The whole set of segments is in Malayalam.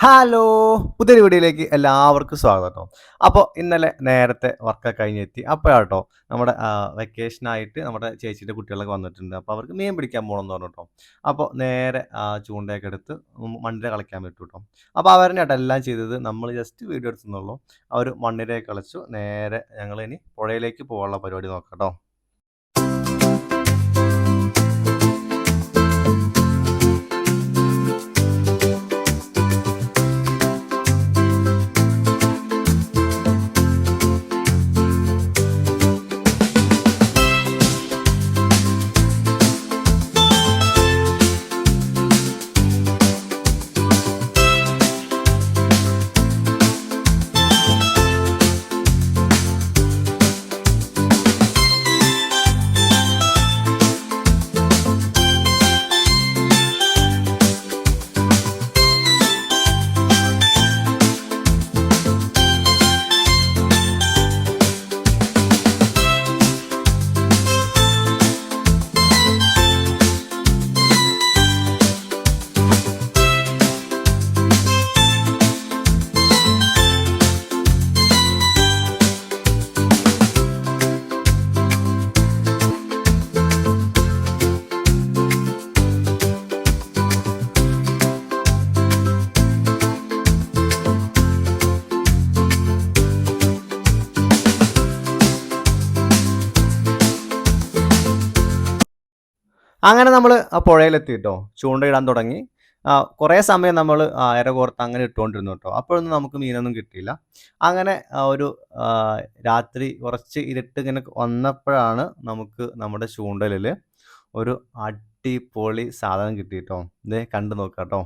ഹലോ! പുതിയൊരു വീഡിയോയിലേക്ക് എല്ലാവർക്കും സ്വാഗതം ട്ടോ. അപ്പോൾ ഇന്നലെ നേരത്തെ വർക്കൊക്കെ കഴിഞ്ഞെത്തി. അപ്പോഴാട്ടോ നമ്മുടെ വെക്കേഷനായിട്ട് നമ്മുടെ ചേച്ചീൻ്റെ കുട്ടികളൊക്കെ വന്നിട്ടുണ്ട്. അപ്പോൾ അവർക്ക് മീൻ പിടിക്കാൻ പോകണമെന്ന് പറഞ്ഞു ട്ടോ. അപ്പോൾ നേരെ ചൂണ്ടയൊക്കെ എടുത്ത് മണ്ണിര കളിക്കാൻ വിട്ടു ട്ടോ. അപ്പോൾ അവരെന്നെയാട്ടോ എല്ലാം ചെയ്തത്. നമ്മൾ ജസ്റ്റ് വീഡിയോ എടുത്തെന്നുള്ളൂ. അവർ മണ്ണിരയൊക്കെ കളിച്ചു. നേരെ ഞങ്ങളിനി പുഴയിലേക്ക് പോകാനുള്ള പരിപാടി നോക്കാം ട്ടോ. അങ്ങനെ നമ്മൾ ആ പുഴയിലെത്തി ട്ടോ. ചൂണ്ടയിടാൻ തുടങ്ങി. കുറേ സമയം നമ്മൾ അര കോർത്ത് അങ്ങനെ ഇട്ടുകൊണ്ടിരുന്നു ട്ടോ. അപ്പോഴൊന്നും നമുക്ക് മീനൊന്നും കിട്ടിയില്ല. അങ്ങനെ ഒരു രാത്രി കുറച്ച് ഇരുട്ട് ഇങ്ങനെ വന്നപ്പോഴാണ് നമുക്ക് നമ്മുടെ ചൂണ്ടലിൽ ഒരു അടിപൊളി സാധനം കിട്ടി ട്ടോ. ദേ കണ്ടു നോക്കാം ട്ടോ.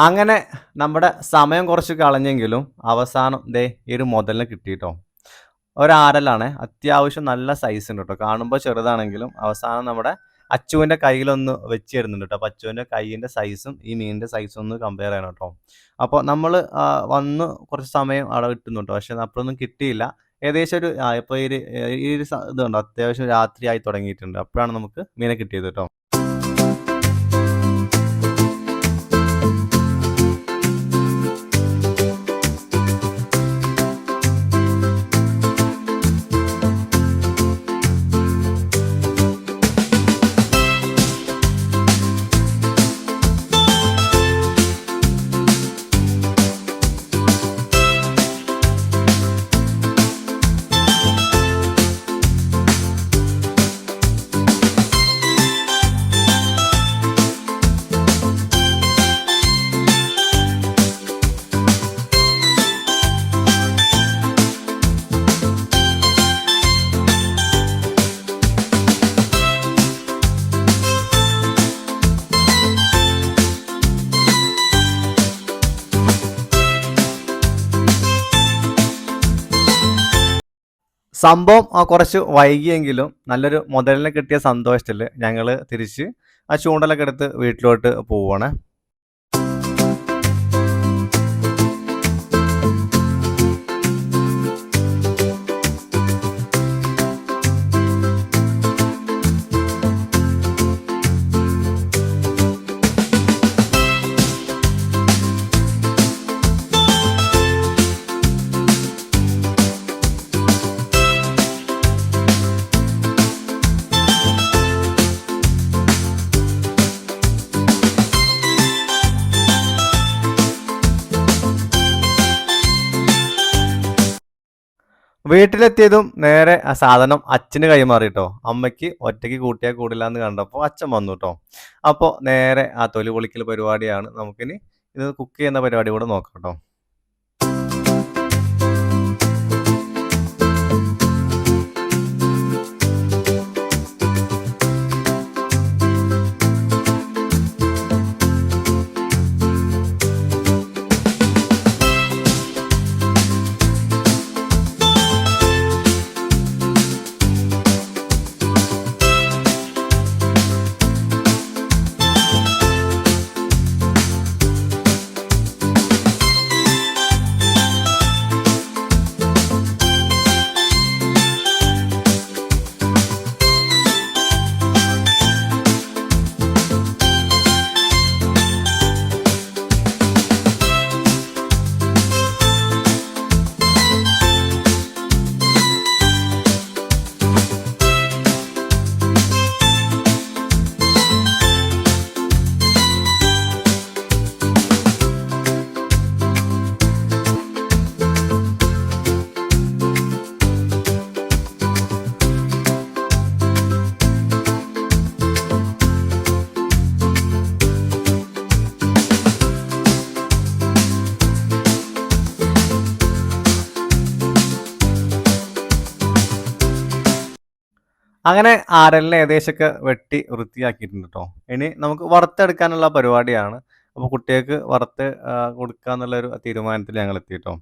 അങ്ങനെ നമ്മുടെ സമയം കുറച്ച് കളഞ്ഞെങ്കിലും അവസാനം ദേ ഈ ഒരു മുതലിനെ കിട്ടി ട്ടോ. ഒരാരലാണ്. അത്യാവശ്യം നല്ല സൈസ് ഉണ്ട് ട്ടോ. കാണുമ്പോൾ ചെറുതാണെങ്കിലും അവസാനം നമ്മുടെ അച്ചുവിൻ്റെ കയ്യിലൊന്ന് വെച്ച് തരുന്നുണ്ട് ട്ടോ. അപ്പോൾ അച്ചുവിൻ്റെ കയ്യിൻ്റെ സൈസും ഈ മീനിൻ്റെ സൈസും ഒന്ന് കമ്പയർ ചെയ്യണം ട്ടോ. അപ്പോൾ നമ്മൾ വന്ന് കുറച്ച് സമയം അവിടെ ഇട്ടുന്നു ട്ടോ. പക്ഷെ അപ്പോഴൊന്നും കിട്ടിയില്ല. ഏകദേശം ഒരു ഇപ്പോൾ ഈ ഒരു ഇത് കണ്ടോ, അത്യാവശ്യം രാത്രിയായി തുടങ്ങിയിട്ടുണ്ട്. അപ്പോഴാണ് നമുക്ക് മീനെ കിട്ടിയത് ട്ടോ. സംഭവം കുറച്ച് വൈകിയെങ്കിലും നല്ലൊരു മുതലിനെ കിട്ടിയ സന്തോഷത്തിൽ ഞങ്ങൾ തിരിച്ച് ആ ചൂണ്ടലൊക്കെ എടുത്ത് വീട്ടിലോട്ട് പോവുകയാണ്. വീട്ടിലെത്തിയതും നേരെ ആ സാധനം അച്ഛന് കൈമാറി ട്ടോ. അമ്മയ്ക്ക് ഒറ്റയ്ക്ക് കൂട്ടിയാൽ കൂടില്ല എന്ന് കണ്ടപ്പോൾ അച്ഛൻ വന്നു ട്ടോ. അപ്പോൾ നേരെ ആ തൊലി പൊളിക്കൽ പരിപാടിയാണ്. നമുക്കിനി ഇത് കുക്ക് ചെയ്യുന്ന പരിപാടി കൂടെ നോക്കാം ട്ടോ. അങ്ങനെ ആരലിനെ ഏകദേശമൊക്കെ വെട്ടി വൃത്തിയാക്കിയിട്ടുണ്ട് ട്ടോ. ഇനി നമുക്ക് വറുത്തെടുക്കാനുള്ള പരിപാടിയാണ്. അപ്പോൾ കുട്ടികൾക്ക് വറുത്ത് കൊടുക്കാന്നുള്ളൊരു തീരുമാനത്തിൽ ഞങ്ങൾ എത്തി ട്ടോ.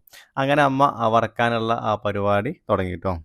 അങ്ങനെ അമ്മ വറക്കാനുള്ള ആ പരിപാടി തുടങ്ങി ട്ടോ.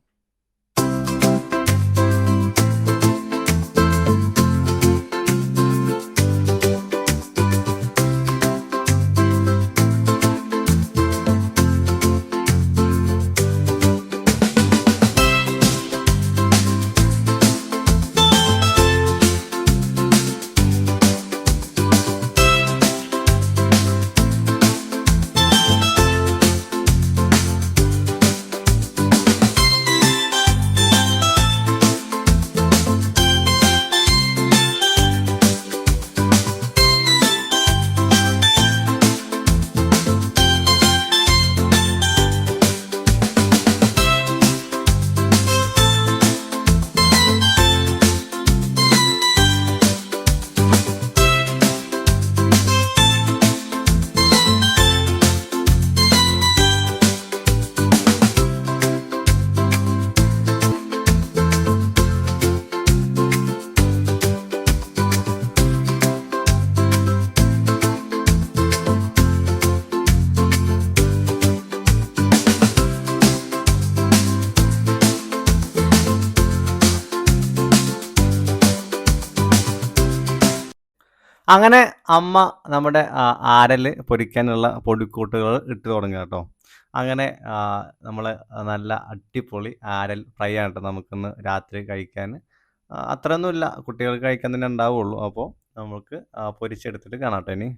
അങ്ങനെ അമ്മ നമ്മുടെ ആരല് പൊരിക്കാനുള്ള പൊടിക്കൂട്ടുകൾ ഇട്ട് തുടങ്ങുക കേട്ടോ. അങ്ങനെ നമ്മള് നല്ല അടിപൊളി ആരൽ ഫ്രൈ ആണ് ട്ടോ നമുക്കിന്ന് രാത്രി കഴിക്കാന്. അത്രയൊന്നുമില്ല കുട്ടികൾക്ക് കഴിക്കാൻ തന്നെ ഉണ്ടാവുള്ളൂ. അപ്പോൾ നമുക്ക് പൊരിച്ചെടുത്തിട്ട് കാണാം ട്ടോ ഇനി.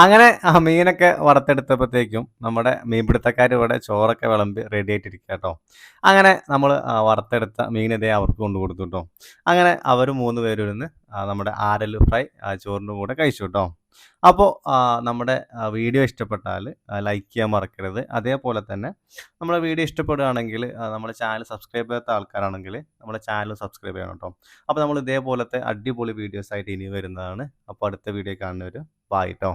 അങ്ങനെ മീനൊക്കെ വറുത്തെടുത്തപ്പോഴത്തേക്കും നമ്മുടെ മീൻപിടുത്തക്കാർ ഇവിടെ ചോറൊക്കെ വിളമ്പി റെഡി ആയിട്ടിരിക്കുക കേട്ടോ. അങ്ങനെ നമ്മൾ വറുത്തെടുത്ത മീൻ ഇതേ അവർക്ക് കൊണ്ടു കൊടുത്തു കേട്ടോ. അങ്ങനെ അവർ 3 പേരും ഇരുന്ന് നമ്മുടെ ആരൽ ഫ്രൈ ചോറിൻ്റെ കൂടെ കഴിച്ചു കേട്ടോ. അപ്പോൾ നമ്മുടെ വീഡിയോ ഇഷ്ടപ്പെട്ടാൽ ലൈക്ക് ചെയ്യാൻ മറക്കരുത്. അതേപോലെ തന്നെ നമ്മുടെ വീഡിയോ ഇഷ്ടപ്പെടുകയാണെങ്കിൽ നമ്മുടെ ചാനൽ സബ്സ്ക്രൈബ് ചെയ്യാത്ത ആൾക്കാരാണെങ്കിൽ നമ്മുടെ ചാനൽ സബ്സ്ക്രൈബ് ചെയ്യണം കേട്ടോ. അപ്പോൾ നമ്മൾ ഇതേപോലത്തെ അടിപൊളി വീഡിയോസ് ആയിട്ട് ഇനി വരുന്നതാണ്. അപ്പോൾ അടുത്ത വീഡിയോ കാണുന്നവർ ബൈ ട്ടോ.